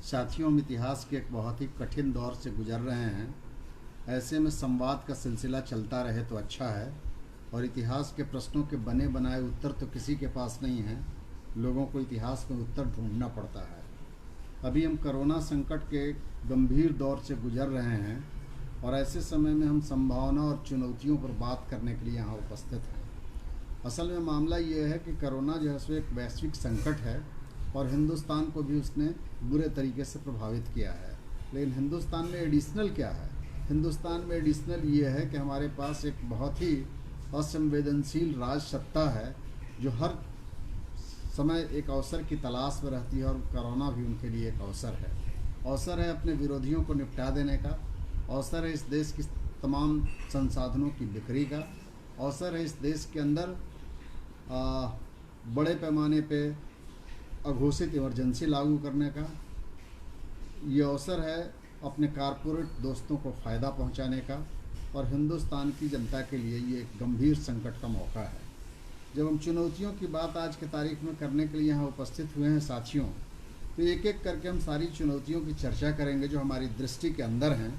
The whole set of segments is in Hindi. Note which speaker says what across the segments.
Speaker 1: साथियों, हम इतिहास के एक बहुत ही कठिन दौर से गुजर रहे हैं। ऐसे में संवाद का सिलसिला चलता रहे तो अच्छा है। और इतिहास के प्रश्नों के बने बनाए उत्तर तो किसी के पास नहीं है। लोगों को इतिहास में उत्तर ढूंढना पड़ता है। अभी हम कोरोना संकट के गंभीर दौर से गुजर रहे हैं और ऐसे समय में हम संभावना और चुनौतियों पर बात करने के लिए यहाँ उपस्थित हैं। असल में मामला ये है कि कोरोना जो है सो एक वैश्विक संकट है और हिंदुस्तान को भी उसने बुरे तरीके से प्रभावित किया है। लेकिन हिंदुस्तान में एडिशनल क्या है? हिंदुस्तान में एडिशनल ये है कि हमारे पास एक बहुत ही असंवेदनशील राज सत्ता है जो हर समय एक अवसर की तलाश में रहती है, और कोरोना भी उनके लिए एक अवसर है। अवसर है अपने विरोधियों को निपटा देने का, अवसर है इस देश की तमाम संसाधनों की बिक्री का, अवसर है इस देश के अंदर बड़े पैमाने पे अघोषित इमरजेंसी लागू करने का। ये अवसर है अपने कारपोरेट दोस्तों को फ़ायदा पहुंचाने का, और हिंदुस्तान की जनता के लिए ये एक गंभीर संकट का मौका है। जब हम चुनौतियों की बात आज की तारीख में करने के लिए यहाँ उपस्थित हुए हैं साथियों, तो एक एक करके हम सारी चुनौतियों की चर्चा करेंगे जो हमारी दृष्टि के अंदर हैं।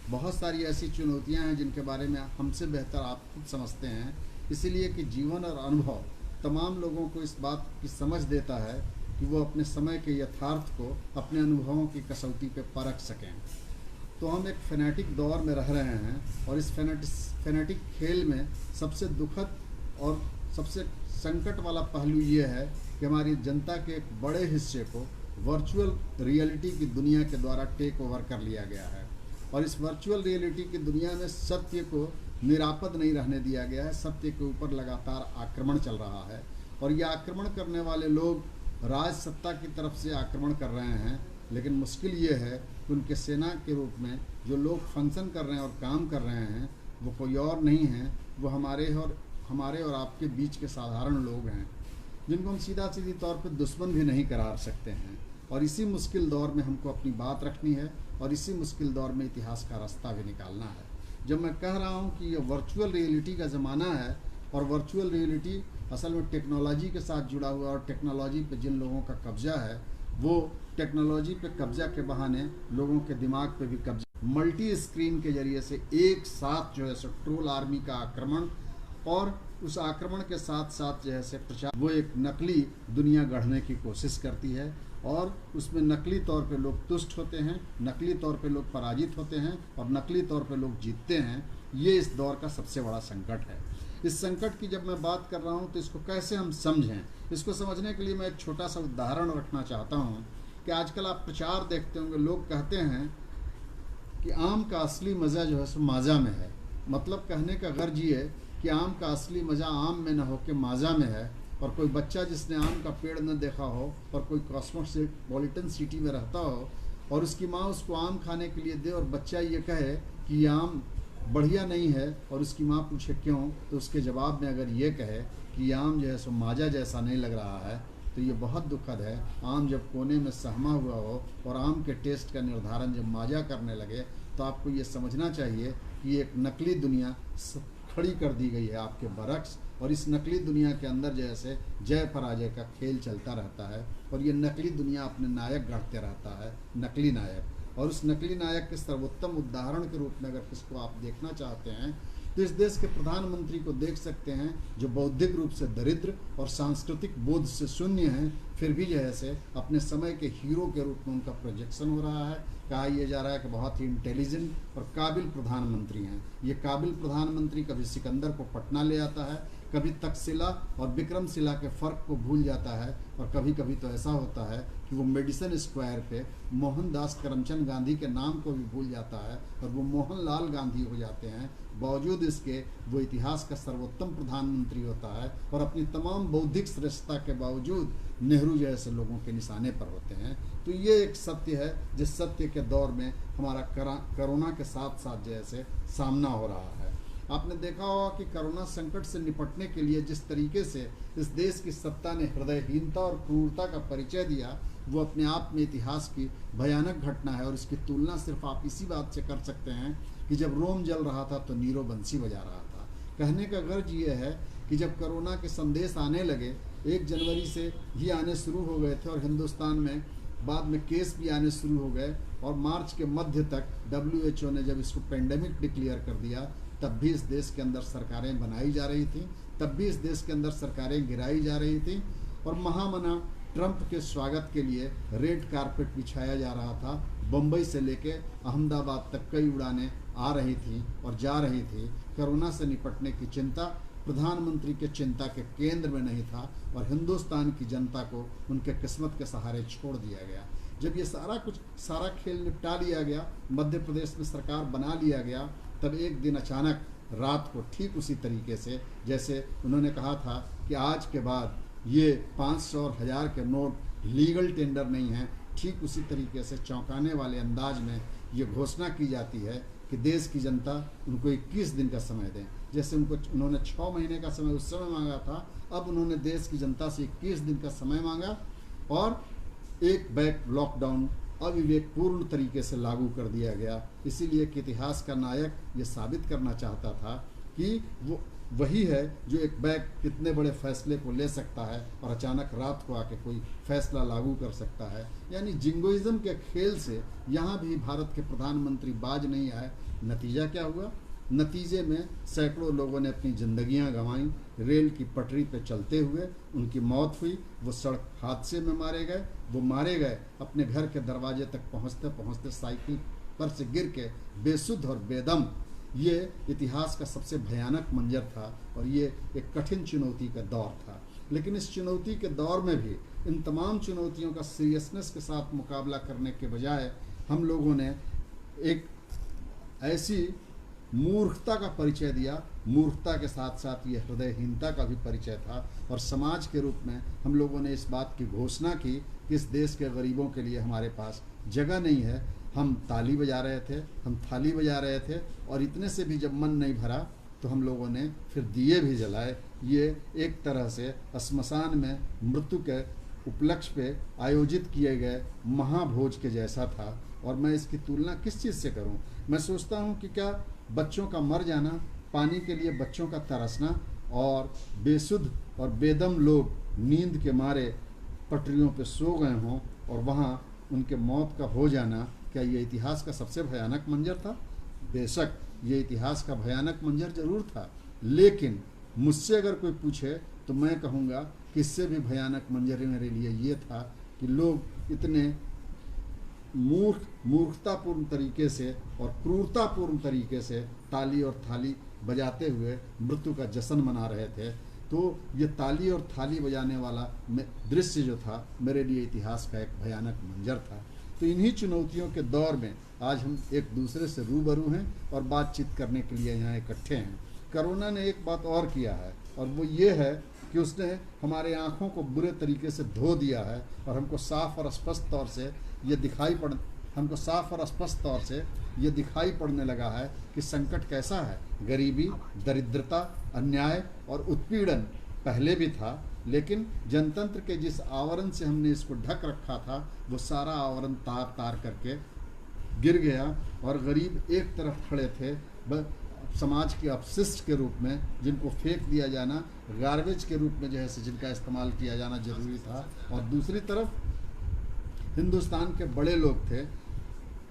Speaker 1: बहुत सारी ऐसी चुनौतियाँ हैं जिनके बारे में हमसे बेहतर आप खुद समझते हैं, इसीलिए कि जीवन और अनुभव तमाम लोगों को इस बात की समझ देता है कि वो अपने समय के यथार्थ को अपने अनुभवों की कसौटी पे परख सकें। तो हम एक फेनेटिक दौर में रह रहे हैं, और इस फेनेटिक खेल में सबसे दुखद और सबसे संकट वाला पहलू ये है कि हमारी जनता के एक बड़े हिस्से को वर्चुअल रियलिटी की दुनिया के द्वारा टेक ओवर कर लिया गया है। और इस वर्चुअल रियलिटी की दुनिया में सत्य को निरापद नहीं रहने दिया गया है। सत्य के ऊपर लगातार आक्रमण चल रहा है, और ये आक्रमण करने वाले लोग राज सत्ता की तरफ से आक्रमण कर रहे हैं। लेकिन मुश्किल ये है कि उनके सेना के रूप में जो लोग फंक्शन कर रहे हैं और काम कर रहे हैं वो कोई और नहीं है, वो हमारे और आपके बीच के साधारण लोग हैं, जिनको हम सीधी तौर पर दुश्मन भी नहीं करार सकते हैं। और इसी मुश्किल दौर में हमको अपनी बात रखनी है, और इसी मुश्किल दौर में इतिहास का रास्ता भी निकालना है। जब मैं कह रहा हूँ कि ये वर्चुअल रियलिटी का ज़माना है, और वर्चुअल रियलिटी असल में टेक्नोलॉजी के साथ जुड़ा हुआ, और टेक्नोलॉजी पे जिन लोगों का कब्जा है वो टेक्नोलॉजी पे कब्जा के बहाने लोगों के दिमाग पे भी कब्जा, मल्टी स्क्रीन के जरिए से एक साथ जो है सो ट्रोल आर्मी का आक्रमण, और उस आक्रमण के साथ साथ जो है से प्रचार, वो एक नकली दुनिया गढ़ने की कोशिश करती है। और उसमें नकली तौर पे लोग तुष्ट होते हैं, नकली तौर पे लोग पराजित होते हैं, और नकली तौर पे लोग जीतते हैं। ये इस दौर का सबसे बड़ा संकट है। इस संकट की जब मैं बात कर रहा हूँ तो इसको कैसे हम समझें, इसको समझने के लिए मैं एक छोटा सा उदाहरण रखना चाहता हूँ कि आजकल आप प्रचार देखते होंगे, लोग कहते हैं कि आम का असली मज़ा जो है सो माजा में है। मतलब कहने का गर्ज ये कि आम का असली मज़ा आम में न हो के माजा में है। और कोई बच्चा जिसने आम का पेड़ न देखा हो और कोई कॉस्मोपॉलिटन सिटी में रहता हो, और उसकी माँ उसको आम खाने के लिए दे, और बच्चा ये कहे कि ये आम बढ़िया नहीं है, और उसकी माँ पूछे क्यों, तो उसके जवाब में अगर ये कहे कि ये आम जो है सो माजा जैसा नहीं लग रहा है, तो ये बहुत दुखद है। आम जब कोने में सहमा हुआ हो और आम के टेस्ट का निर्धारण जब माजा करने लगे, तो आपको ये समझना चाहिए कि एक नकली दुनिया खड़ी कर दी गई है आपके बरक्स, और इस नकली दुनिया के अंदर जैसे जय पराजय का खेल चलता रहता है, और ये नकली दुनिया अपने नायक गढ़ते रहता है, नकली नायक। और उस नकली नायक के सर्वोत्तम उदाहरण के रूप में अगर किसको आप देखना चाहते हैं तो इस देश के प्रधानमंत्री को देख सकते हैं, जो बौद्धिक रूप से दरिद्र और सांस्कृतिक बोध से शून्य हैं, फिर भी जो है से अपने समय के हीरो के रूप में उनका प्रोजेक्शन हो रहा है। कहा यह जा रहा है कि बहुत ही इंटेलिजेंट और काबिल प्रधानमंत्री हैं। ये काबिल प्रधानमंत्री कभी सिकंदर को पटना ले आता है, कभी तक्षशिला और विक्रमशिला के फ़र्क को भूल जाता है, और कभी कभी तो ऐसा होता है कि वो मेडिसन स्क्वायर पे मोहनदास करमचंद गांधी के नाम को भी भूल जाता है, और वो मोहनलाल गांधी हो जाते हैं। बावजूद इसके वो इतिहास का सर्वोत्तम प्रधानमंत्री होता है, और अपनी तमाम बौद्धिक श्रेष्ठता के बावजूद नेहरू जैसे लोगों के निशाने पर होते हैं। तो ये एक सत्य है जिस सत्य के दौर में हमारा कोरोना के साथ साथ जैसे सामना हो रहा है। आपने देखा होगा कि कोरोना संकट से निपटने के लिए जिस तरीके से इस देश की सत्ता ने हृदयहीनता और क्रूरता का परिचय दिया, वो अपने आप में इतिहास की भयानक घटना है। और इसकी तुलना सिर्फ आप इसी बात से कर सकते हैं कि जब रोम जल रहा था तो नीरो बंसी बजा रहा था। कहने का गर्ज ये है कि जब कोरोना के संदेश आने लगे, 1 जनवरी से ही आने शुरू हो गए थे, और हिंदुस्तान में बाद में केस भी आने शुरू हो गए, और मार्च के मध्य तक WHO ने जब इसको पेंडेमिक डिक्लेयर कर दिया, तब भी इस देश के अंदर सरकारें बनाई जा रही थी, तब भी इस देश के अंदर सरकारें गिराई जा रही थी, और महामना ट्रंप के स्वागत के लिए रेड कारपेट बिछाया जा रहा था। बम्बई से लेके अहमदाबाद तक कई उड़ानें आ रही थी और जा रही थी। कोरोना से निपटने की चिंता प्रधानमंत्री के चिंता के केंद्र में नहीं था, और हिंदुस्तान की जनता को उनके किस्मत के सहारे छोड़ दिया गया। जब ये सारा खेल निपटा लिया गया, मध्य प्रदेश में सरकार बना लिया गया, तब एक दिन अचानक रात को ठीक उसी तरीके से जैसे उन्होंने कहा था कि आज के बाद ये 500 और 1000 के नोट लीगल टेंडर नहीं हैं, ठीक उसी तरीके से चौंकाने वाले अंदाज में ये घोषणा की जाती है कि देश की जनता उनको 21 दिन का समय दें। जैसे उन्होंने 6 महीने का समय उस समय मांगा था, अब उन्होंने देश की जनता से 21 दिन का समय मांगा, और एक बैक लॉकडाउन अविवेकपूर्ण तरीके से लागू कर दिया गया। इसीलिए कि इतिहास का नायक ये साबित करना चाहता था कि वो वही है जो एक बैक इतने बड़े फैसले को ले सकता है और अचानक रात को आके कोई फैसला लागू कर सकता है। यानी जिंगोइज्म के खेल से यहाँ भी भारत के प्रधानमंत्री बाज नहीं आए। नतीजा क्या हुआ? नतीजे में सैकड़ों लोगों ने अपनी जिंदगियां गंवाई, रेल की पटरी पर चलते हुए उनकी मौत हुई, वो सड़क हादसे में मारे गए अपने घर के दरवाजे तक पहुंचते पहुंचते साइकिल पर से गिर के बेसुध और बेदम। ये इतिहास का सबसे भयानक मंजर था, और ये एक कठिन चुनौती का दौर था। लेकिन इस चुनौती के दौर में भी इन तमाम चुनौतियों का सीरियसनेस के साथ मुकाबला करने के बजाय हम लोगों ने एक ऐसी मूर्खता का परिचय दिया। मूर्खता के साथ साथ ये हृदयहीनता का भी परिचय था, और समाज के रूप में हम लोगों ने इस बात की घोषणा की कि इस देश के गरीबों के लिए हमारे पास जगह नहीं है। हम ताली बजा रहे थे, हम थाली बजा रहे थे, और इतने से भी जब मन नहीं भरा तो हम लोगों ने फिर दिए भी जलाए। ये एक तरह से श्मशान में मृत्यु के उपलक्ष्य पे आयोजित किए गए महाभोज के जैसा था। और मैं इसकी तुलना किस चीज़ से करूं? मैं सोचता हूं कि क्या बच्चों का मर जाना, पानी के लिए बच्चों का तरसना, और बेसुध और बेदम लोग नींद के मारे पटरियों पे सो गए हों और वहाँ उनके मौत का हो जाना, क्या ये इतिहास का सबसे भयानक मंजर था? बेशक ये इतिहास का भयानक मंजर जरूर था, लेकिन मुझसे अगर कोई पूछे तो मैं कहूँगा कि इससे भी भयानक मंजर मेरे लिए ये था कि लोग इतने मूर्खतापूर्ण तरीके से और क्रूरतापूर्ण तरीके से ताली और थाली बजाते हुए मृत्यु का जश्न मना रहे थे। तो ये ताली और थाली बजाने वाला दृश्य जो था मेरे लिए इतिहास का एक भयानक मंजर था। तो इन्हीं चुनौतियों के दौर में आज हम एक दूसरे से रूबरू हैं और बातचीत करने के लिए यहाँ इकट्ठे हैं। कोरोना ने एक बात और किया है, और वो ये है कि उसने हमारे आँखों को बुरे तरीके से धो दिया है, और हमको साफ और स्पष्ट तौर से ये दिखाई पड़ने लगा है कि संकट कैसा है। गरीबी, दरिद्रता, अन्याय और उत्पीड़न पहले भी था, लेकिन जनतंत्र के जिस आवरण से हमने इसको ढक रखा था वो सारा आवरण तार करके गिर गया, और गरीब एक तरफ खड़े थे समाज के अपशिष्ट के रूप में, जिनको फेंक दिया जाना, गार्बेज के रूप में जो है जिनका इस्तेमाल किया जाना जरूरी था, और दूसरी तरफ हिंदुस्तान के बड़े लोग थे।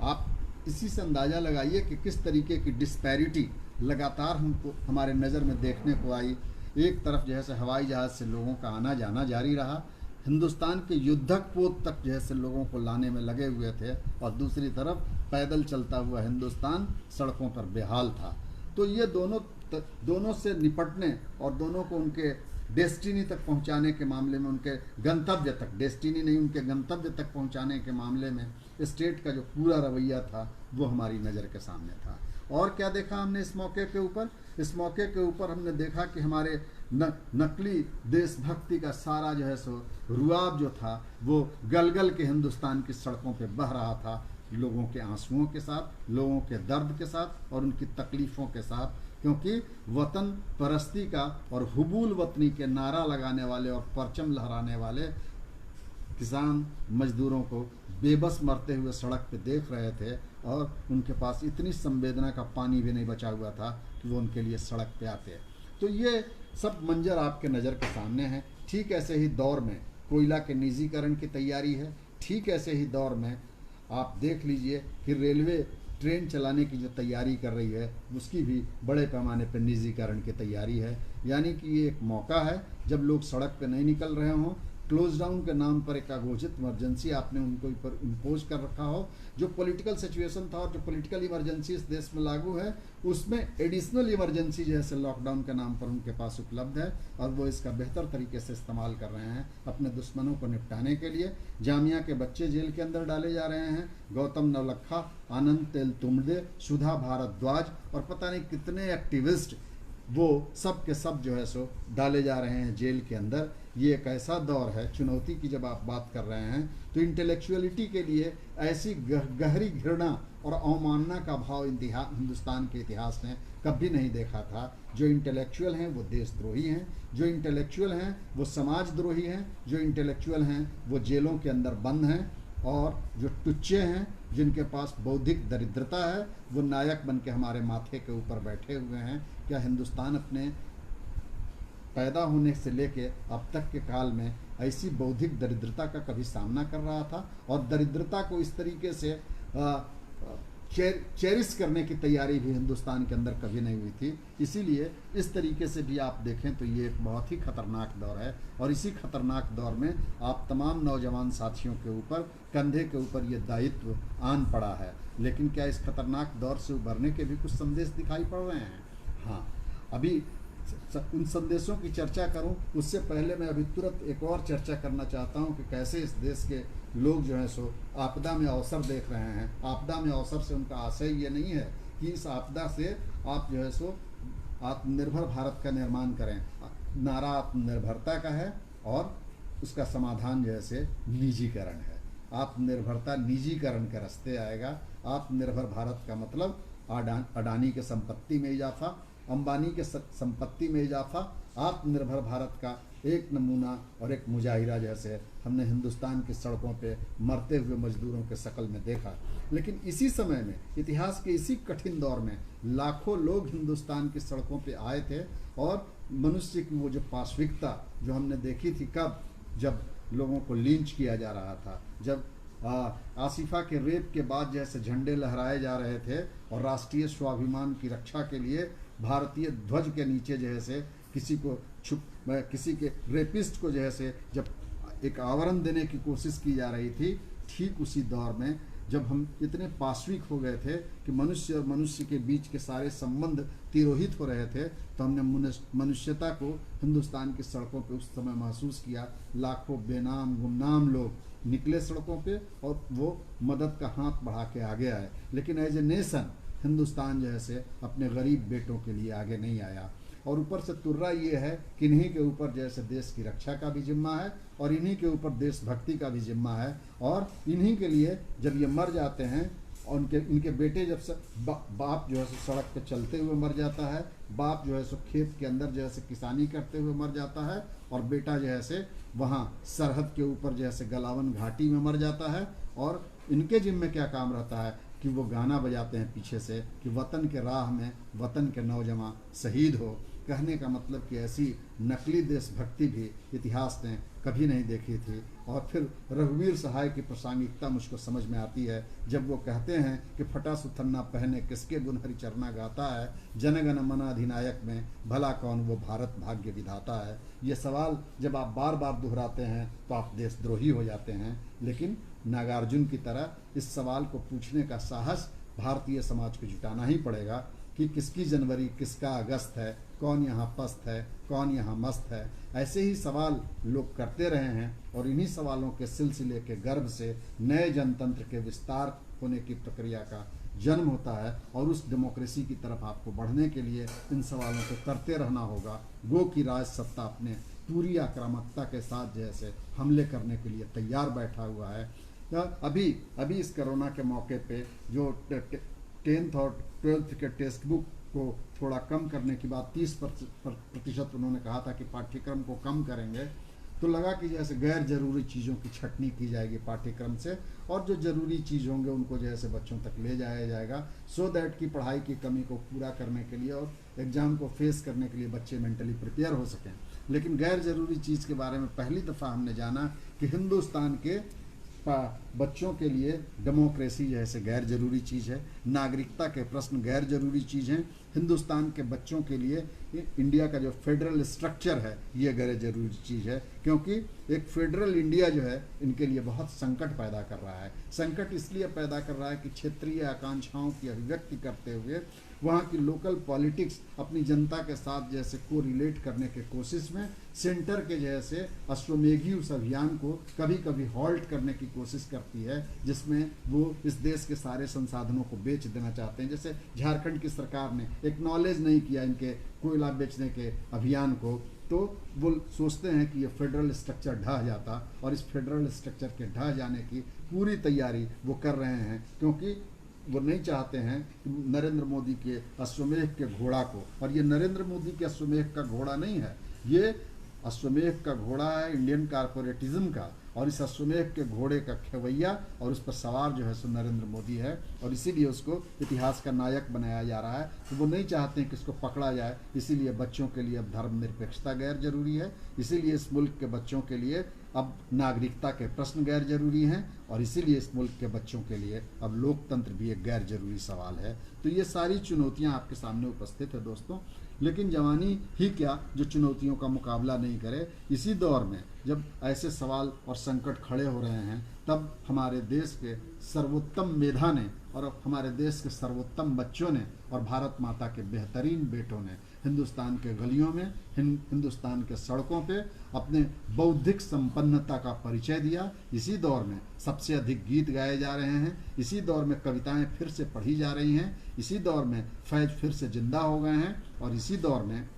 Speaker 1: आप इसी से अंदाज़ा लगाइए कि किस तरीके की डिस्पैरिटी लगातार हमको हमारे नज़र में देखने को आई। एक तरफ जैसे हवाई जहाज़ से लोगों का आना जाना जारी रहा, हिंदुस्तान के युद्धक पोत तक जैसे लोगों को लाने में लगे हुए थे, और दूसरी तरफ पैदल चलता हुआ हिंदुस्तान सड़कों पर बेहाल था। तो ये दोनों से निपटने और दोनों को उनके डेस्टिनी तक पहुंचाने के मामले में, उनके गंतव्य तक, डेस्टिनी नहीं उनके गंतव्य तक पहुंचाने के मामले में स्टेट का जो पूरा रवैया था वो हमारी नज़र के सामने था। और क्या देखा हमने इस मौके के ऊपर? इस मौके के ऊपर हमने देखा कि हमारे नकली देशभक्ति का सारा जो है सो रुआब जो था वो गल के हिंदुस्तान की सड़कों पे बह रहा था, लोगों के आंसुओं के साथ, लोगों के दर्द के साथ और उनकी तकलीफ़ों के साथ। क्योंकि वतन परस्ती का और हुबूल वतनी के नारा लगाने वाले और परचम लहराने वाले किसान मजदूरों को बेबस मरते हुए सड़क पे देख रहे थे, और उनके पास इतनी संवेदना का पानी भी नहीं बचा हुआ था कि वो उनके लिए सड़क पे आते। तो ये सब मंजर आपके नज़र के सामने हैं। ठीक ऐसे ही दौर में कोयला के निजीकरण की तैयारी है, ठीक ऐसे ही दौर में आप देख लीजिए कि रेलवे ट्रेन चलाने की जो तैयारी कर रही है उसकी भी बड़े पैमाने पर निजीकरण की तैयारी है। यानी कि ये एक मौका है जब लोग सड़क पर नहीं निकल रहे हों, क्लोज डाउन के नाम पर एक अघोषित इमरजेंसी आपने उनको ऊपर इम्पोज कर रखा हो। जो पॉलिटिकल सिचुएशन था और जो पॉलिटिकल इमरजेंसी इस देश में लागू है उसमें एडिशनल इमरजेंसी जैसे लॉकडाउन के नाम पर उनके पास उपलब्ध है और वो इसका बेहतर तरीके से इस्तेमाल कर रहे हैं अपने दुश्मनों को निपटाने के लिए। जामिया के बच्चे जेल के अंदर डाले जा रहे हैं, गौतम नवलखा, आनंद तेलतुंबडे, सुधा भारद्वाज और पता नहीं कितने एक्टिविस्ट, वो सब के सब जो है सो डाले जा रहे हैं जेल के अंदर। ये एक ऐसा दौर है, चुनौती की जब आप बात कर रहे हैं तो इंटेलेक्चुअलिटी के लिए ऐसी गहरी घृणा और अवमानना का भाव हिंदुस्तान के इतिहास ने कभी नहीं देखा था। जो इंटेलेक्चुअल हैं वो देशद्रोही हैं, जो इंटेलेक्चुअल हैं वो समाजद्रोही हैं, जो इंटेलेक्चुअल हैं वो जेलों के अंदर बंद हैं, और जो टुच्चे हैं जिनके पास बौद्धिक दरिद्रता है वो नायक बन के हमारे माथे के ऊपर बैठे हुए हैं। क्या हिंदुस्तान अपने पैदा होने से लेके अब तक के काल में ऐसी बौद्धिक दरिद्रता का कभी सामना कर रहा था? और दरिद्रता को इस तरीके से चेरिश करने की तैयारी भी हिंदुस्तान के अंदर कभी नहीं हुई थी। इसीलिए इस तरीके से भी आप देखें तो ये एक बहुत ही खतरनाक दौर है और इसी खतरनाक दौर में आप तमाम नौजवान साथियों के ऊपर कंधे के ऊपर ये दायित्व आन पड़ा है। लेकिन क्या इस खतरनाक दौर से उभरने के भी कुछ संदेश दिखाई पड़ रहे हैं? हाँ, अभी उन संदेशों की चर्चा करूं उससे पहले मैं अभी तुरंत एक और चर्चा करना चाहता हूं कि कैसे इस देश के लोग जो है सो आपदा में अवसर देख रहे हैं। आपदा में अवसर से उनका आशय ये नहीं है कि इस आपदा से आप जो है सो आत्मनिर्भर भारत का निर्माण करें। नारा आत्मनिर्भरता का है और उसका समाधान जैसे निजीकरण है। आत्मनिर्भरता निजीकरण के रास्ते आएगा। आत्मनिर्भर भारत का मतलब अडानी के संपत्ति में इजाफा, अंबानी के संपत्ति में इजाफा। आत्मनिर्भर भारत का एक नमूना और एक मुजाहिरा जैसे हमने हिंदुस्तान की सड़कों पे मरते हुए मजदूरों के शक्ल में देखा। लेकिन इसी समय में, इतिहास के इसी कठिन दौर में लाखों लोग हिंदुस्तान की सड़कों पे आए थे और मनुष्य की वो जो पाशविकता जो हमने देखी थी, कब? जब लोगों को लिंच किया जा रहा था, जब आसिफा के रेप के बाद जैसे झंडे लहराए जा रहे थे और राष्ट्रीय स्वाभिमान की रक्षा के लिए भारतीय ध्वज के नीचे जैसे किसी के रेपिस्ट को जैसे जब एक आवरण देने की कोशिश की जा रही थी, ठीक उसी दौर में जब हम इतने पाशविक हो गए थे कि मनुष्य और मनुष्य के बीच के सारे संबंध तिरोहित हो रहे थे, तो हमने मनुष्यता को हिंदुस्तान की सड़कों पे उस समय महसूस किया। लाखों बेनाम गुमनाम लोग निकले सड़कों पे और वो मदद का हाथ बढ़ा के आगे आए। लेकिन एज ए नेशन हिंदुस्तान जैसे अपने गरीब बेटों के लिए आगे नहीं आया। और ऊपर से तुर्रा ये है कि इन्हीं के ऊपर जैसे देश की रक्षा का भी जिम्मा है और इन्हीं के ऊपर देशभक्ति का भी जिम्मा है। और इन्हीं के लिए जब ये मर जाते हैं और इनके बेटे जब से बाप जो है सो सड़क पे चलते हुए मर जाता है, बाप जो है सो खेत के अंदर जैसे किसानी करते हुए मर जाता है और बेटा जो है से वहाँ सरहद के ऊपर जैसे गलावन घाटी में मर जाता है, और इनके जिम्मे क्या काम रहता है कि वो गाना बजाते हैं पीछे से कि वतन के राह में वतन के नौजवान शहीद हो। कहने का मतलब कि ऐसी नकली देशभक्ति भी इतिहास ने कभी नहीं देखी थी। और फिर रघुवीर सहाय की प्रासंगिकता मुझको समझ में आती है जब वो कहते हैं कि फटा सुथन्ना पहने किसके गुण हरिचरना गाता है, जनगण मन अधिनायक में भला कौन वो भारत भाग्य विधाता है। ये सवाल जब आप बार बार दोहराते हैं तो आप देशद्रोही हो जाते हैं। लेकिन नागार्जुन की तरह इस सवाल को पूछने का साहस भारतीय समाज को जुटाना ही पड़ेगा कि किसकी जनवरी किसका अगस्त है, कौन यहाँ पस्त है, कौन यहाँ मस्त है। ऐसे ही सवाल लोग करते रहे हैं और इन्हीं सवालों के सिलसिले के गर्भ से नए जनतंत्र के विस्तार होने की प्रक्रिया का जन्म होता है। और उस डेमोक्रेसी की तरफ आपको बढ़ने के लिए इन सवालों को करते रहना होगा। गो की राज सत्ता अपने पूरी आक्रामकता के साथ जैसे हमले करने के लिए तैयार बैठा हुआ है। अभी इस कोरोना के मौके पे जो 10th और 12th के टेक्स्ट बुक को थोड़ा कम करने की बात 30% उन्होंने कहा था कि पाठ्यक्रम को कम करेंगे, तो लगा कि जैसे गैर जरूरी चीज़ों की छटनी की जाएगी पाठ्यक्रम से और जो जरूरी चीज़ होंगे उनको जैसे बच्चों तक ले जाया जाएगा, सो दैट कि पढ़ाई की कमी को पूरा करने के लिए और एग्ज़ाम को फेस करने के लिए बच्चे मेंटली प्रिपेयर हो सकें। लेकिन गैर जरूरी चीज़ के बारे में पहली दफ़ा हमने जाना कि हिंदुस्तान के बच्चों के लिए डेमोक्रेसी जैसे गैर जरूरी चीज़ है, नागरिकता के प्रश्न गैर जरूरी चीज़ हैं। हिंदुस्तान के बच्चों के लिए इंडिया का जो फेडरल स्ट्रक्चर है ये गैर जरूरी चीज़ है, क्योंकि एक फेडरल इंडिया जो है इनके लिए बहुत संकट पैदा कर रहा है। संकट इसलिए पैदा कर रहा है कि क्षेत्रीय आकांक्षाओं की अभिव्यक्ति करते हुए वहाँ की लोकल पॉलिटिक्स अपनी जनता के साथ जैसे को रिलेट करने के कोशिश में सेंटर के जैसे अश्वमेघी उस अभियान को कभी कभी हॉल्ट करने की कोशिश करती है, जिसमें वो इस देश के सारे संसाधनों को बेच देना चाहते हैं। जैसे झारखंड की सरकार ने एक्नॉलेज नहीं किया इनके कोयला बेचने के अभियान को, तो वो सोचते हैं कि ये फेडरल स्ट्रक्चर ढह जाता, और इस फेडरल स्ट्रक्चर के ढह जाने की पूरी तैयारी वो कर रहे हैं, क्योंकि वो नहीं चाहते हैं कि नरेंद्र मोदी के अश्वमेघ के घोड़ा को, और ये नरेंद्र मोदी के अश्वमेघ का घोड़ा नहीं है, ये अश्वमेघ का घोड़ा है इंडियन कॉरपोरेटिज्म का, और इस अश्वमेघ के घोड़े का खेवैया और उस पर सवार जो है सो नरेंद्र मोदी है, और इसीलिए उसको इतिहास का नायक बनाया जा रहा है। तो वो नहीं चाहते हैं कि इसको पकड़ा जाए, इसीलिए बच्चों के लिए अब धर्मनिरपेक्षता गैर जरूरी है, इसीलिए इस मुल्क के बच्चों के लिए अब नागरिकता के प्रश्न गैर जरूरी हैं, और इसीलिए इस मुल्क के बच्चों के लिए अब लोकतंत्र भी एक गैर जरूरी सवाल है। तो ये सारी चुनौतियां आपके सामने उपस्थित है दोस्तों, लेकिन जवानी ही क्या जो चुनौतियों का मुकाबला नहीं करे। इसी दौर में जब ऐसे सवाल और संकट खड़े हो रहे हैं, तब हमारे देश के सर्वोत्तम मेधा ने और हमारे देश के सर्वोत्तम बच्चों ने और भारत माता के बेहतरीन बेटों ने हिंदुस्तान के गलियों में, हिंदुस्तान के सड़कों पे अपने बौद्धिक संपन्नता का परिचय दिया। इसी दौर में सबसे अधिक गीत गाए जा रहे हैं, इसी दौर में कविताएं फिर से पढ़ी जा रही हैं, इसी दौर में फैज फिर से जिंदा हो गए हैं, और इसी दौर में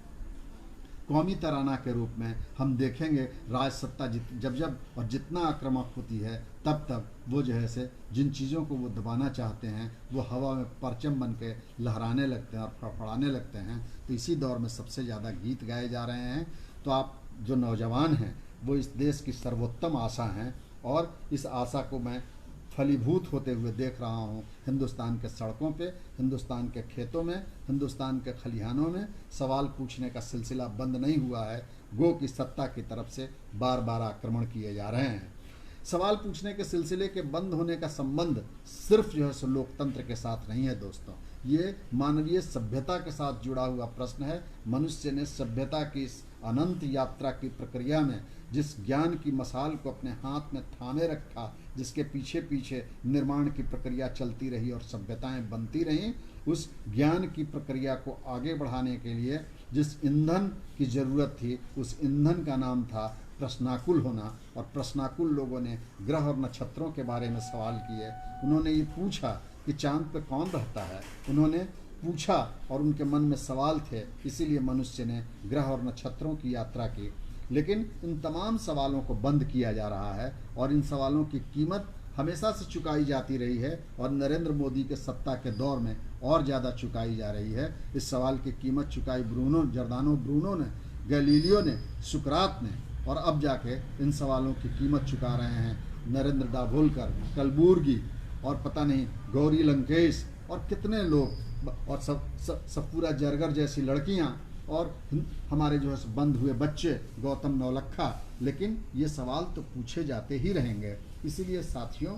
Speaker 1: कौमी तराना के रूप में हम देखेंगे राज सत्ता जब और जितना आक्रामक होती है, तब तब वो जो है से जिन चीज़ों को वो दबाना चाहते हैं वो हवा में परचम बन के लहराने लगते हैं और फड़फड़ाने लगते हैं। तो इसी दौर में सबसे ज़्यादा गीत गाए जा रहे हैं। तो आप जो नौजवान हैं वो इस देश की सर्वोत्तम आशा हैं, और इस आशा को मैं फलीभूत होते हुए देख रहा हूँ हिंदुस्तान के सड़कों पे, हिंदुस्तान के खेतों में, हिंदुस्तान के खलिहानों में। सवाल पूछने का सिलसिला बंद नहीं हुआ है, गो की सत्ता की तरफ से बार बार आक्रमण किए जा रहे हैं। सवाल पूछने के सिलसिले के बंद होने का संबंध सिर्फ जो है सो लोकतंत्र के साथ नहीं है दोस्तों, ये मानवीय सभ्यता के साथ जुड़ा हुआ प्रश्न है। मनुष्य ने सभ्यता की इस अनंत यात्रा की प्रक्रिया में जिस ज्ञान की मसाल को अपने हाथ में थामे रखा, जिसके पीछे पीछे निर्माण की प्रक्रिया चलती रही और सभ्यताएं बनती रहीं, उस ज्ञान की प्रक्रिया को आगे बढ़ाने के लिए जिस ईंधन की ज़रूरत थी, उस ईंधन का नाम था प्रश्नाकुल होना। और प्रश्नाकुल लोगों ने ग्रह और नक्षत्रों के बारे में सवाल किए। उन्होंने ये पूछा कि चांद पर कौन रहता है, उन्होंने पूछा और उनके मन में सवाल थे, इसीलिए मनुष्य ने ग्रह और नक्षत्रों की यात्रा की। लेकिन इन तमाम सवालों को बंद किया जा रहा है, और इन सवालों की कीमत हमेशा से चुकाई जाती रही है, और नरेंद्र मोदी के सत्ता के दौर में और ज़्यादा चुकाई जा रही है। इस सवाल की कीमत चुकाई जर्दानो ब्रूनो ने, गैलीलियो ने, सुकरात ने, और अब जाके इन सवालों की कीमत चुका रहे हैं नरेंद्र दाभोलकर, कलबुर्गी, और पता नहीं गौरी लंकेश, और कितने लोग, और सब पूरा जरगर जैसी लड़कियां, और हमारे जो है बंद हुए बच्चे, गौतम नौलखा। लेकिन ये सवाल तो पूछे जाते ही रहेंगे। इसीलिए साथियों,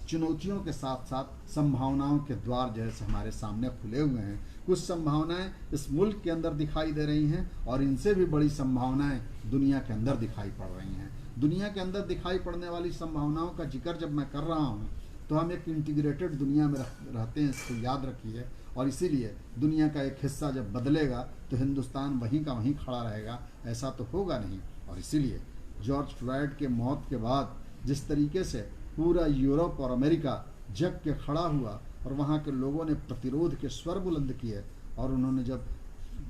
Speaker 1: चुनौतियों के साथ साथ संभावनाओं के द्वार जो है हमारे सामने खुले हुए हैं। कुछ संभावनाएं इस मुल्क के अंदर दिखाई दे रही हैं, और इनसे भी बड़ी संभावनाएं दुनिया के अंदर दिखाई पड़ रही हैं। दुनिया के अंदर दिखाई पड़ने वाली संभावनाओं का जिक्र जब मैं कर रहा हूँ, तो हम एक इंटीग्रेटेड दुनिया में रहते हैं, इसको याद रखिए। और इसीलिए दुनिया का एक हिस्सा जब बदलेगा तो हिंदुस्तान वहीं का वहीं खड़ा रहेगा, ऐसा तो होगा नहीं। और इसीलिए जॉर्ज फ्लॉयड के मौत के बाद जिस तरीके से पूरा यूरोप और अमेरिका जग के खड़ा हुआ, और वहाँ के लोगों ने प्रतिरोध के स्वर बुलंद किए, और उन्होंने जब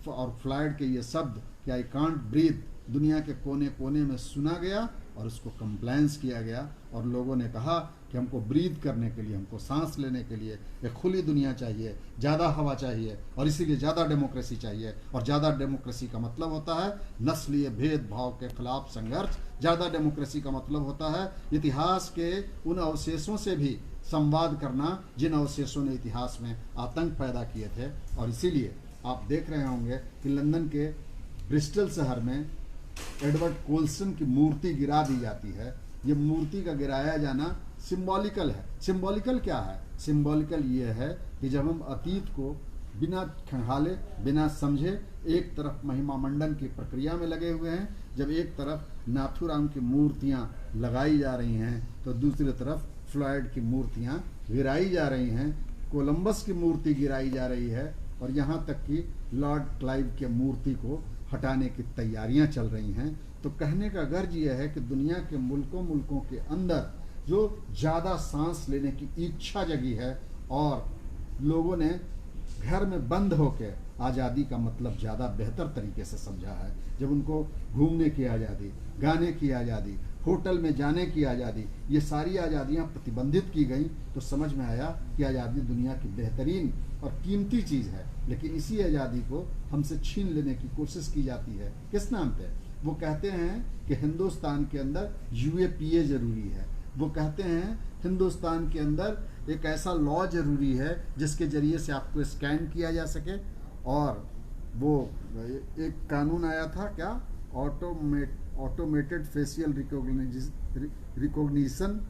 Speaker 1: फ्लॉयड के ये शब्द कि आई कांट ब्रीथ दुनिया के कोने कोने में सुना गया, और उसको कंप्लायंस किया गया, और लोगों ने कहा कि हमको ब्रीथ करने के लिए, हमको सांस लेने के लिए एक खुली दुनिया चाहिए, ज़्यादा हवा चाहिए, और इसीलिए ज़्यादा डेमोक्रेसी चाहिए। और ज़्यादा डेमोक्रेसी का मतलब होता है नस्लीय भेदभाव के खिलाफ संघर्ष। ज़्यादा डेमोक्रेसी का मतलब होता है इतिहास के उन अवशेषों से भी संवाद करना जिन अवशेषों ने इतिहास में आतंक पैदा किए थे। और इसीलिए आप देख रहे होंगे कि लंदन के ब्रिस्टल शहर में एडवर्ड कोल्सन की मूर्ति गिरा दी जाती है। ये मूर्ति का गिराया जाना सिंबॉलिकल है। सिंबॉलिकल क्या है? सिंबॉलिकल ये है कि जब हम अतीत को बिना खंगाले, बिना समझे एक तरफ महिमा मंडन की प्रक्रिया में लगे हुए हैं, जब एक तरफ नाथूराम की मूर्तियां लगाई जा रही हैं तो दूसरी तरफ फ्लॉयड की मूर्तियां गिराई जा रही हैं, कोलंबस की मूर्ति गिराई जा रही है, और यहाँ तक कि लॉर्ड क्लाइव की मूर्ति को हटाने की तैयारियां चल रही हैं। तो कहने का गर्ज यह है कि दुनिया के मुल्कों के अंदर जो ज़्यादा सांस लेने की इच्छा जगी है और लोगों ने घर में बंद होकर आज़ादी का मतलब ज़्यादा बेहतर तरीके से समझा है। जब उनको घूमने की आज़ादी, गाने की आज़ादी, होटल में जाने की आज़ादी, ये सारी आज़ादियाँ प्रतिबंधित की गई, तो समझ में आया कि आज़ादी दुनिया की बेहतरीन और कीमती चीज़ है। लेकिन इसी आज़ादी को हमसे छीन लेने की कोशिश की जाती है। किस नाम पे? वो कहते हैं कि हिंदुस्तान के अंदर UAPA ज़रूरी है। वो कहते हैं हिंदुस्तान के अंदर एक ऐसा लॉ ज़रूरी है जिसके ज़रिए से आपको स्कैन किया जा सके। और वो एक कानून आया था क्या, ऑटोमेटेड फेशियल रिकॉग्निशन,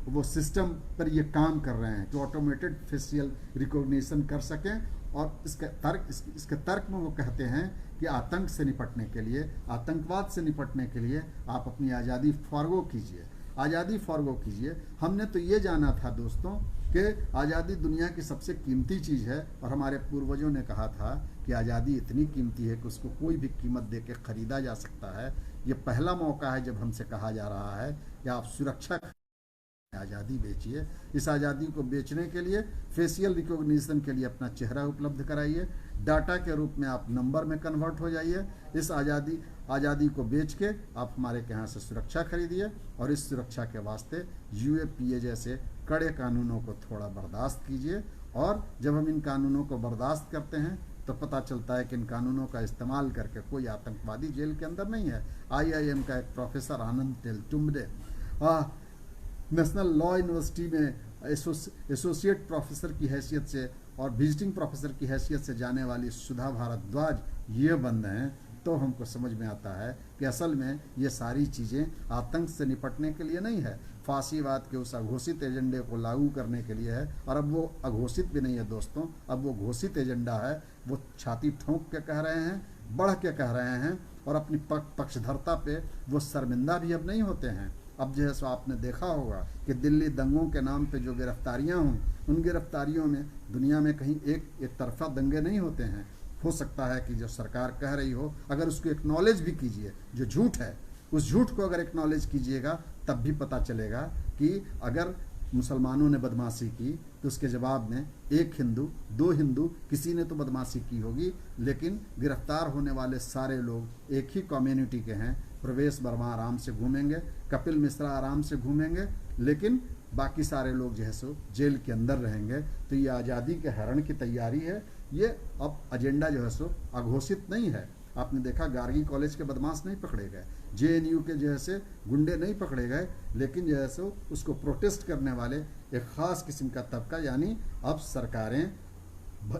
Speaker 1: वो सिस्टम पर ये काम कर रहे हैं कि ऑटोमेटेड फेशियल रिकॉग्निशन कर सकें। और इसके तर्क में वो कहते हैं कि आतंक से निपटने के लिए, आतंकवाद से निपटने के लिए आप अपनी आज़ादी फॉरगो कीजिए, आज़ादी फॉरगो कीजिए। हमने तो ये जाना था दोस्तों कि आज़ादी दुनिया की सबसे कीमती चीज़ है, और हमारे पूर्वजों ने कहा था कि आज़ादी इतनी कीमती है कि उसको कोई भी कीमत दे के ख़रीदा जा सकता है। ये पहला मौका है जब हमसे कहा जा रहा है कि आप सुरक्षा आज़ादी बेचिए। इस आज़ादी को बेचने के लिए फेशियल रिकॉग्निशन के लिए अपना चेहरा उपलब्ध कराइए, डाटा के रूप में आप नंबर में कन्वर्ट हो जाइए। इस आज़ादी को बेच के आप हमारे के यहाँ से सुरक्षा खरीदिए, और इस सुरक्षा के वास्ते UAPA जैसे कड़े कानूनों को थोड़ा बर्दाश्त कीजिए। और जब हम इन कानूनों को बर्दाश्त करते हैं तो पता चलता है कि इन कानूनों का इस्तेमाल करके कोई आतंकवादी जेल के अंदर नहीं है। IIM का एक professor Anand Teltumbde national law university में एसोसिएट प्रोफेसर की हैसियत से और विजिटिंग प्रोफेसर की हैसियत से जाने वाली सुधा भारद्वाज ये बंद हैं, तो हमको समझ में आता है कि असल में ये सारी चीज़ें आतंक से निपटने के लिए नहीं है, फांसीवाद के उस अघोषित एजेंडे को लागू करने के लिए है। और अब वो अघोषित भी नहीं है दोस्तों, अब वो घोषित एजेंडा है। वो छाती ठोंक के कह रहे हैं, बढ़ के कह रहे हैं, और अपनी पक्षधरता पे वो शर्मिंदा भी अब नहीं होते हैं। अब जो है सो आपने देखा होगा कि दिल्ली दंगों के नाम पे जो गिरफ्तारियां हुई, उन गिरफ्तारियों में दुनिया में कहीं एक तरफा दंगे नहीं होते हैं। हो सकता है कि जो सरकार कह रही हो, अगर उसको एक्नॉलेज भी कीजिए, जो झूठ है उस झूठ को अगर एक्नॉलेज कीजिएगा, तब भी पता चलेगा कि अगर मुसलमानों ने बदमाशी की तो उसके जवाब में एक हिंदू, दो हिंदू, किसी ने तो बदमाशी की होगी, लेकिन गिरफ्तार होने वाले सारे लोग एक ही कम्युनिटी के हैं। प्रवेश वर्मा आराम से घूमेंगे, कपिल मिश्रा आराम से घूमेंगे, लेकिन बाकी सारे लोग जो है सो जेल के अंदर रहेंगे। तो ये आज़ादी के हरण की तैयारी है। ये अब एजेंडा जो है सो अघोषित नहीं है। आपने देखा गार्गी कॉलेज के बदमाश नहीं पकड़े गए, JNU के जैसे गुंडे नहीं पकड़े गए, लेकिन जो है सो उसको प्रोटेस्ट करने वाले एक ख़ास किस्म का तबका, यानी अब सरकारें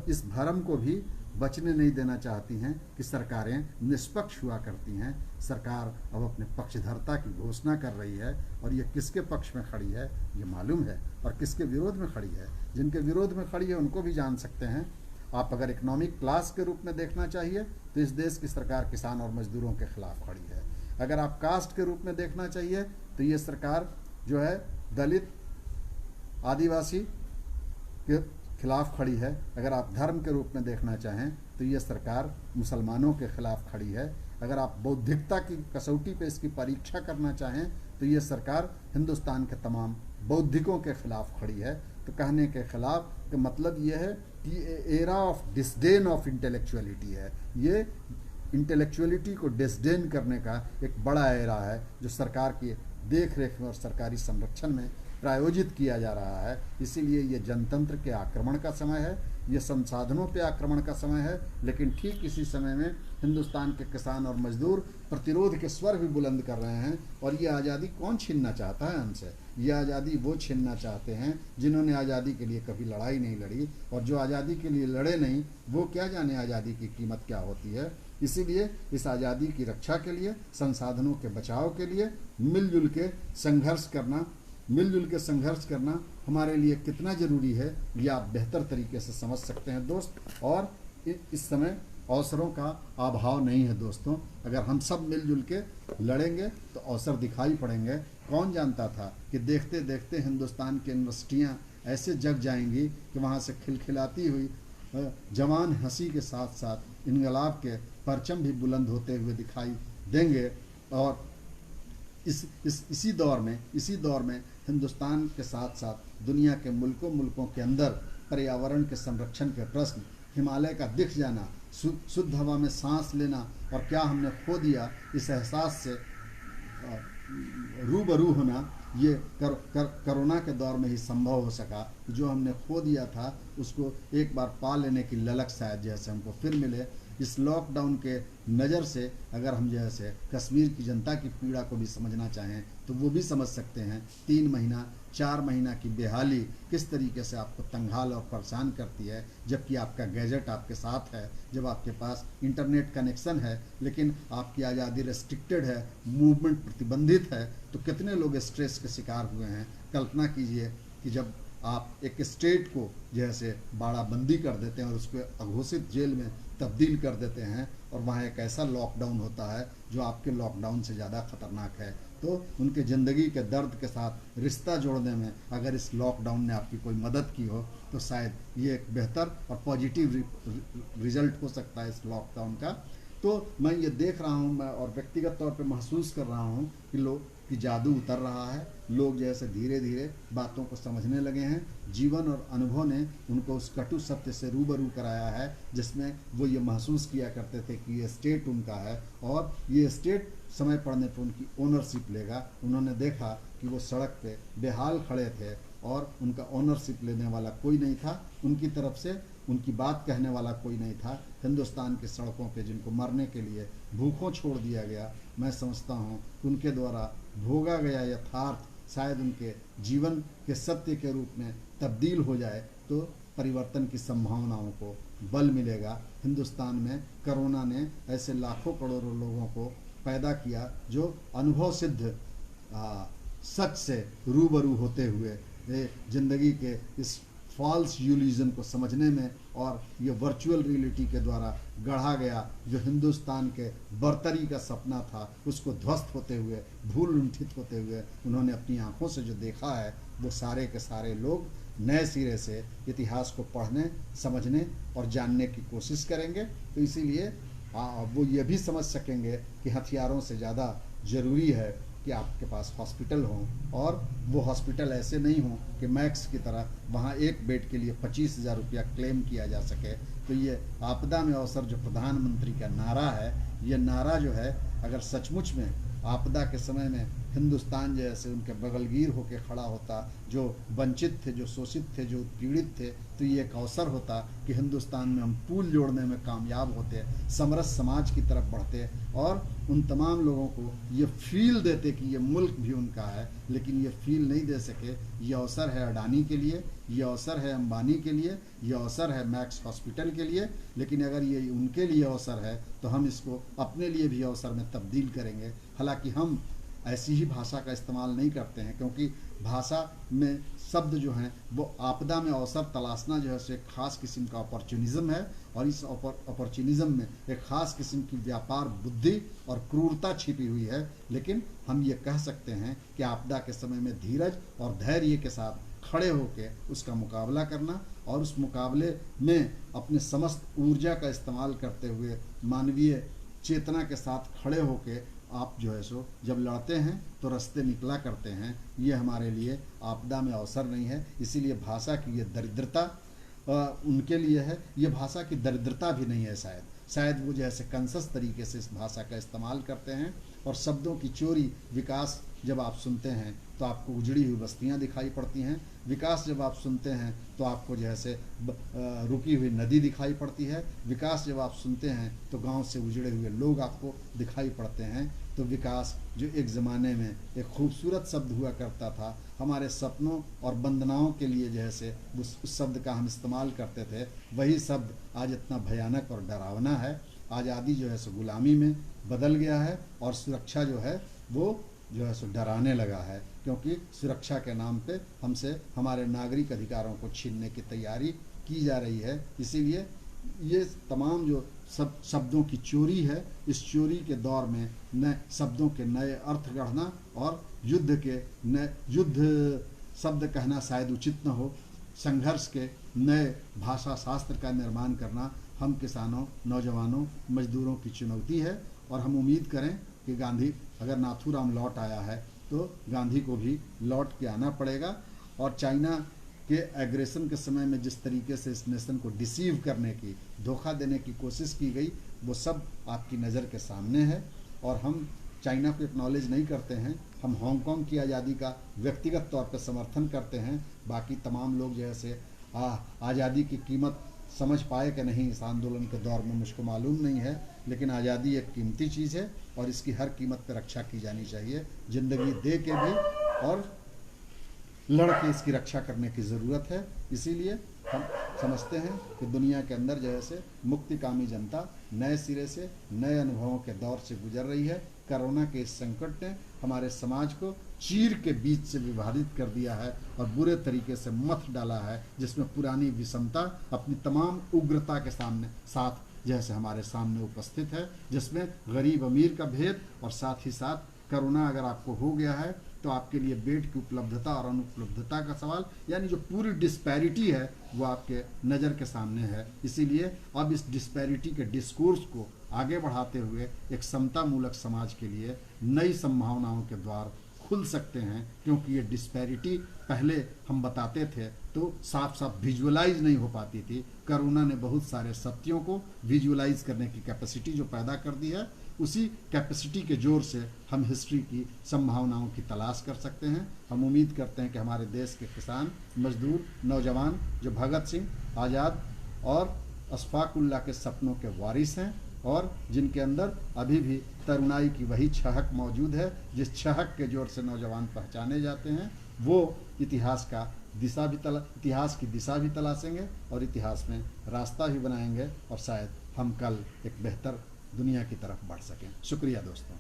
Speaker 1: इस भरम को भी बचने नहीं देना चाहती हैं कि सरकारें निष्पक्ष हुआ करती हैं। सरकार अब अपने पक्षधरता की घोषणा कर रही है, और ये किसके पक्ष में खड़ी है ये मालूम है, और किसके विरोध में खड़ी है। जिनके विरोध में खड़ी है उनको भी जान सकते हैं। आप अगर इकोनॉमिक क्लास के रूप में देखना चाहिए तो इस देश की सरकार किसान और मजदूरों के खिलाफ खड़ी है। अगर आप कास्ट के रूप में देखना चाहिए तो ये सरकार जो है दलित, आदिवासी के खिलाफ खड़ी है। अगर आप धर्म के रूप में देखना चाहें तो ये सरकार मुसलमानों के खिलाफ खड़ी है। अगर आप बौद्धिकता की कसौटी पे इसकी परीक्षा करना चाहें तो ये सरकार हिंदुस्तान के तमाम बौद्धिकों के खिलाफ खड़ी है। तो कहने के खिलाफ का मतलब ये है कि era of disdain of intellectuality है। ये इंटेलेक्चुअलिटी को डिसडेन करने का एक बड़ा एरा है जो सरकार की देख रेख में और सरकारी संरक्षण में प्रायोजित किया जा रहा है। इसीलिए ये जनतंत्र के आक्रमण का समय है, ये संसाधनों पे आक्रमण का समय है। लेकिन ठीक इसी समय में हिंदुस्तान के किसान और मजदूर प्रतिरोध के स्वर भी बुलंद कर रहे हैं। और ये आज़ादी कौन छीनना चाहता है हमसे? ये आज़ादी वो छीनना चाहते हैं जिन्होंने आज़ादी के लिए कभी लड़ाई नहीं लड़ी, और जो आज़ादी के लिए लड़े नहीं वो क्या जाने आज़ादी की कीमत क्या होती है। इसीलिए इस आज़ादी की रक्षा के लिए, संसाधनों के बचाव के लिए मिलजुल के संघर्ष करना हमारे लिए कितना ज़रूरी है, ये आप बेहतर तरीके से समझ सकते हैं दोस्त। और इस समय अवसरों का अभाव नहीं है दोस्तों। अगर हम सब मिलजुल के लड़ेंगे तो अवसर दिखाई पड़ेंगे। कौन जानता था कि देखते देखते हिंदुस्तान की यूनिवर्सिटियाँ ऐसे जग जाएंगी कि वहाँ से खिलखिलाती हुई जवान हंसी के साथ साथ इनकलाब के परचम भी बुलंद होते हुए दिखाई देंगे। और इसी दौर में हिंदुस्तान के साथ साथ दुनिया के मुल्कों के अंदर पर्यावरण के संरक्षण के प्रश्न, हिमालय का दिख जाना, शुद्ध हवा में सांस लेना और क्या हमने खो दिया, इस एहसास से रूबरू होना, ये कोरोना के दौर में ही संभव हो सका। जो हमने खो दिया था उसको एक बार पा लेने की ललक शायद जैसे हमको फिर मिले। इस लॉकडाउन के नज़र से अगर हम जैसे कश्मीर की जनता की पीड़ा को भी समझना चाहें तो वो भी समझ सकते हैं। 3 महीना 4 महीना की बेहाली किस तरीके से आपको तंगहाल और परेशान करती है, जबकि आपका गैजेट आपके साथ है, जब आपके पास इंटरनेट कनेक्शन है, लेकिन आपकी आज़ादी रेस्ट्रिक्टेड है, मूवमेंट प्रतिबंधित है, तो कितने लोग स्ट्रेस के शिकार हुए हैं। कल्पना कीजिए कि जब आप एक स्टेट को जैसे बाड़ाबंदी कर देते हैं और उसको अघोषित जेल में तब्दील कर देते हैं और वहाँ एक ऐसा लॉकडाउन होता है जो आपके लॉकडाउन से ज़्यादा खतरनाक है, तो उनके ज़िंदगी के दर्द के साथ रिश्ता जोड़ने में अगर इस लॉकडाउन ने आपकी कोई मदद की हो तो शायद ये एक बेहतर और पॉजिटिव रिजल्ट हो सकता है इस लॉकडाउन का। तो मैं ये देख रहा हूँ, मैं और व्यक्तिगत तौर पे महसूस कर रहा हूँ कि लोग की जादू उतर रहा है। लोग जैसे धीरे धीरे बातों को समझने लगे हैं। जीवन और अनुभव ने उनको उस कटु सत्य से रूबरू कराया है जिसमें वो ये महसूस किया करते थे कि ये स्टेट उनका है और ये स्टेट समय पड़ने पर उनकी ओनरशिप लेगा। उन्होंने देखा कि वो सड़क पे बेहाल खड़े थे और उनका ओनरशिप लेने वाला कोई नहीं था, उनकी तरफ से उनकी बात कहने वाला कोई नहीं था। हिंदुस्तान की सड़कों पे जिनको मरने के लिए भूखों छोड़ दिया गया, मैं समझता हूँ कि उनके द्वारा भोगा गया यथार्थ शायद उनके जीवन के सत्य के रूप में तब्दील हो जाए तो परिवर्तन की संभावनाओं को बल मिलेगा। हिंदुस्तान में कोरोना ने ऐसे लाखों करोड़ों लोगों को पैदा किया जो अनुभव सिद्ध सच से रूबरू होते हुए ज़िंदगी के इस फॉल्स यूलिज़न को समझने में और ये वर्चुअल रियलिटी के द्वारा गढ़ा गया जो हिंदुस्तान के बर्तरी का सपना था उसको ध्वस्त होते हुए, भूल लुंठित होते हुए उन्होंने अपनी आंखों से जो देखा है, वो सारे के सारे लोग नए सिरे से इतिहास को पढ़ने, समझने और जानने की कोशिश करेंगे। तो इसीलिए वो ये भी समझ सकेंगे कि हथियारों से ज़्यादा ज़रूरी है कि आपके पास हॉस्पिटल हों और वो हॉस्पिटल ऐसे नहीं हों कि मैक्स की तरह वहाँ एक बेड के लिए 25,000 रुपया क्लेम किया जा सके। तो ये आपदा में अवसर जो प्रधानमंत्री का नारा है, ये नारा जो है अगर सचमुच में आपदा के समय में हिंदुस्तान जैसे उनके बगलगीर होकर खड़ा होता, जो वंचित थे, जो शोषित थे, जो पीड़ित थे, तो ये एक अवसर होता कि हिंदुस्तान में हम पुल जोड़ने में कामयाब होते, समरस समाज की तरफ बढ़ते और उन तमाम लोगों को ये फील देते कि ये मुल्क भी उनका है। लेकिन ये फील नहीं दे सके। ये अवसर है अडानी के लिए, ये अवसर है अंबानी के लिए, ये अवसर है मैक्स हॉस्पिटल के लिए। लेकिन अगर ये उनके लिए अवसर है तो हम इसको अपने लिए भी अवसर में तब्दील करेंगे। हालांकि हम ऐसी ही भाषा का इस्तेमाल नहीं करते हैं क्योंकि भाषा में शब्द जो हैं वो आपदा में अवसर तलाशना जो है सो एक ख़ास किस्म का अपॉर्चुनिज़म है और इस अपॉर्चुनिज़म में एक ख़ास किस्म की व्यापार बुद्धि और क्रूरता छिपी हुई है। लेकिन हम ये कह सकते हैं कि आपदा के समय में धीरज और धैर्य के साथ खड़े होकर उसका मुकाबला करना और उस मुकाबले में अपने समस्त ऊर्जा का इस्तेमाल करते हुए मानवीय चेतना के साथ खड़े होकर आप जो है सो जब लड़ते हैं तो रास्ते निकला करते हैं। ये हमारे लिए आपदा में अवसर नहीं है। इसीलिए भाषा की ये दरिद्रता उनके लिए है। ये भाषा की दरिद्रता भी नहीं है। शायद वो जैसे कंसस तरीके से इस भाषा का इस्तेमाल करते हैं और शब्दों की चोरी। विकास जब आप सुनते हैं तो आपको उजड़ी हुई बस्तियां दिखाई पड़ती हैं। विकास जब आप सुनते हैं तो आपको जैसे रुकी हुई नदी दिखाई पड़ती है। विकास जब आप सुनते हैं तो गांव से उजड़े हुए लोग आपको दिखाई पड़ते हैं। तो विकास जो एक ज़माने में एक खूबसूरत शब्द हुआ करता था, हमारे सपनों और वंदनाओं के लिए जैसे उस शब्द का हम इस्तेमाल करते थे, वही शब्द आज इतना भयानक और डरावना है। आज़ादी जो है सो गुलामी में बदल गया है और सुरक्षा जो है वो जो है सो डराने लगा है, क्योंकि सुरक्षा के नाम पे हमसे हमारे नागरिक अधिकारों को छीनने की तैयारी की जा रही है। इसीलिए ये तमाम जो शब्दों की चोरी है, इस चोरी के दौर में नए शब्दों के नए अर्थ गढ़ना और युद्ध शब्द कहना शायद उचित न हो, संघर्ष के नए भाषा शास्त्र का निर्माण करना हम किसानों, नौजवानों, मजदूरों की चुनौती है। और हम उम्मीद करें कि गांधी, अगर नाथूराम लौट आया है तो गांधी को भी लौट के आना पड़ेगा। और चाइना के एग्रेशन के समय में जिस तरीके से इस नेशन को डिसीव करने की, धोखा देने की कोशिश की गई, वो सब आपकी नज़र के सामने है। और हम चाइना को एक्नॉलेज नहीं करते हैं, हम हांगकांग की आज़ादी का व्यक्तिगत तौर पर समर्थन करते हैं। बाकी तमाम लोग जैसे आज़ादी की कीमत समझ पाए कि नहीं इस आंदोलन के दौर में, मुझको मालूम नहीं है, लेकिन आज़ादी एक कीमती चीज़ है और इसकी हर कीमत पर रक्षा की जानी चाहिए, ज़िंदगी दे के भी और लड़ के इसकी रक्षा करने की ज़रूरत है। इसीलिए हम समझते हैं कि दुनिया के अंदर जैसे मुक्तिकामी जनता नए सिरे से नए अनुभवों के दौर से गुजर रही है। कोरोना के इस संकट ने हमारे समाज को चीर के बीच से विभाजित कर दिया है और बुरे तरीके से मथ डाला है, जिसमें पुरानी विषमता अपनी तमाम उग्रता के साथ जैसे हमारे सामने उपस्थित है, जिसमें गरीब अमीर का भेद और साथ ही साथ कोरोना अगर आपको हो गया है तो आपके लिए बेड की उपलब्धता और अनुपलब्धता का सवाल, यानी जो पूरी डिस्पैरिटी है वो आपके नज़र के सामने है। इसीलिए अब इस डिस्पैरिटी के डिस्कोर्स को आगे बढ़ाते हुए एक समतामूलक समाज के लिए नई संभावनाओं के द्वार खुल सकते हैं, क्योंकि ये डिस्पैरिटी पहले हम बताते थे तो साफ साफ विजुअलाइज नहीं हो पाती थी। कोरोना ने बहुत सारे सत्यों को विजुअलाइज करने की कैपेसिटी जो पैदा कर दी है, उसी कैपेसिटी के जोर से हम हिस्ट्री की संभावनाओं की तलाश कर सकते हैं। हम उम्मीद करते हैं कि हमारे देश के किसान, मजदूर, नौजवान जो भगत सिंह, आज़ाद और अशफाक उल्लाह के सपनों के वारिस हैं और जिनके अंदर अभी भी तरुणाई की वही छहक मौजूद है, जिस छहक के जोर से नौजवान पहचाने जाते हैं, वो इतिहास की दिशा भी तलाशेंगे और इतिहास में रास्ता भी बनाएंगे और शायद हम कल एक बेहतर दुनिया की तरफ बढ़ सकें। शुक्रिया दोस्तों।